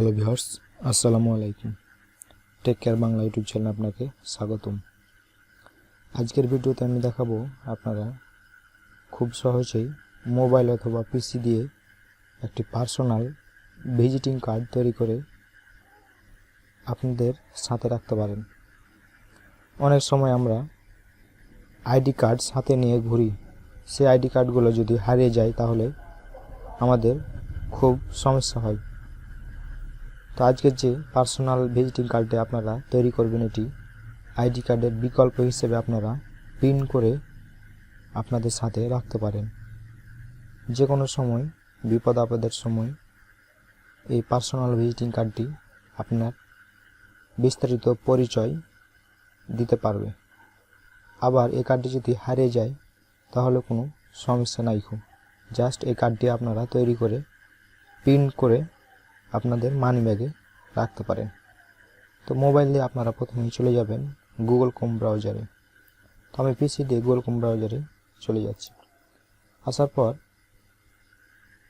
Hello viewers, আসসালামু আলাইকুম। Take care Bangla YouTube চ্যানেলে আপনাকে স্বাগতম। আজকের ভিডিওতে আমি দেখাবো আপনারা খুব সহজেই মোবাইল অথবা পিসি দিয়ে একটি পার্সোনাল ভিজিটিং কার্ড তৈরি করে আপনাদের সাথে রাখতে পারেন। অনেক সময় আমরা আইডি কার্ড সাথে নিয়ে ঘুরি, সেই আইডি কার্ডগুলো যদি হারিয়ে যায় তাহলে আমাদের খুব সমস্যা হয়। তো আজকের যে পার্সোনাল ভিজিটিং কার্ডটি আপনারা তৈরি করবেন, এটি আইডি কার্ডের বিকল্প হিসেবে আপনারা প্রিন্ট করে আপনাদের সাথে রাখতে পারেন। যে কোনো সময় বিপদ আপদের সময় এই পার্সোনাল ভিজিটিং কার্ডটি আপনার বিস্তারিত পরিচয় দিতে পারবে। আবার এই কার্ডটি যদি হারিয়ে যায় তাহলে কোনো সমস্যা নাই। জাস্ট এই কার্ডটি আপনারা তৈরি করে প্রিন্ট করে আপনাদের মানি ব্যাগে রাখতে পারেন। তো মোবাইল দিয়ে আপনারা প্রথমেই চলে যাবেন গুগল ক্রোম ব্রাউজারে। তো আমি পিসি দিয়ে গুগল ক্রোম ব্রাউজারে চলে যাচ্ছি। আসার পর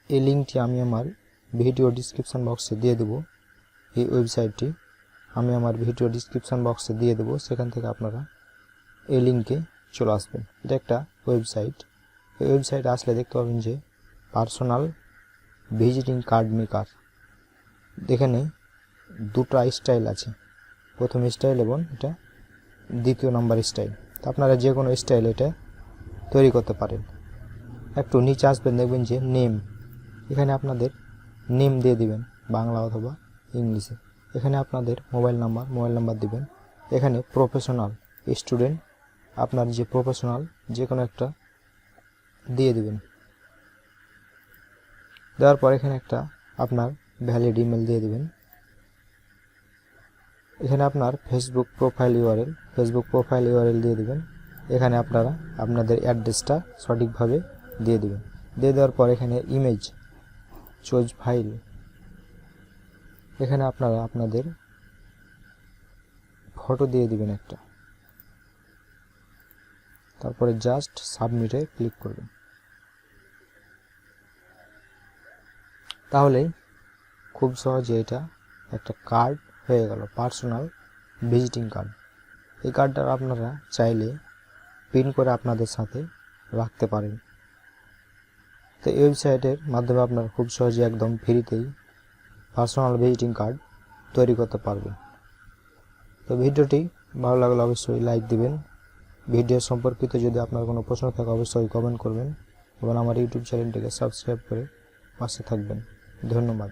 এই লিঙ্কটি আমি আমার ভিডিও ডিসক্রিপশন বক্সে দিয়ে দেব। এই ওয়েবসাইটটি আমি আমার ভিডিও ডিসক্রিপশন বক্সে দিয়ে দেব, সেখান থেকে আপনারা এই লিঙ্কে চলে আসবেন। এটা একটা ওয়েবসাইট। এই ওয়েবসাইটে আসলে দেখতে পাবেন যে পার্সোনাল ভিজিটিং কার্ড মেকার। এখানে দুটো স্টাইল আছে, প্রথম স্টাইল এবং এটা দ্বিতীয় নাম্বার স্টাইল। তো আপনারা যে কোনো স্টাইল এটা তৈরি করতে পারেন। একটু নিচে আসবেন, দেখবেন যে নেম, এখানে আপনাদের নেম দিয়ে দিবেন বাংলা অথবা ইংলিশে। এখানে আপনাদের মোবাইল নাম্বার দিবেন। এখানে প্রফেশনাল স্টুডেন্ট, আপনার যে প্রফেশনাল যে কোনো একটা দিয়ে দিবেন। দেওয়ার পর এখানে একটা আপনার ভ্যালিড ইমেল দিয়ে দিবেন। এখানে আপনার ফেসবুক প্রোফাইল ইউআরএল দিয়ে দিবেন। এখানে আপনারা আপনাদের অ্যাড্রেসটা সঠিকভাবে দিয়ে দিবেন। দিয়ে দেওয়ার পর এখানে ইমেজ চুজ ফাইল, এখানে আপনারা আপনাদের ফটো দিয়ে দিবেন একটা। তারপরে জাস্ট সাবমিটে ক্লিক করবেন। তাহলেই খুব সহজে এটা একটা কার্ড হয়ে গেল, পার্সোনাল ভিজিটিং কার্ড। এই কার্ডটা আপনারা চাইলে প্রিন্ট করে আপনাদের সাথে রাখতে পারেন। তো এই ওয়েবসাইটের মাধ্যমে আপনারা খুব সহজে একদম ফ্রিতেই পার্সোনাল ভিজিটিং কার্ড তৈরি করতে পারবেন। তো ভিডিওটি ভালো লাগলে অবশ্যই লাইক দিবেন। ভিডিও সম্পর্কিত যদি আপনার কোনো প্রশ্ন থাকে অবশ্যই কমেন্ট করবেন এবং আমার ইউটিউব চ্যানেলটিকে সাবস্ক্রাইব করে পাশে থাকবেন। ধন্যবাদ।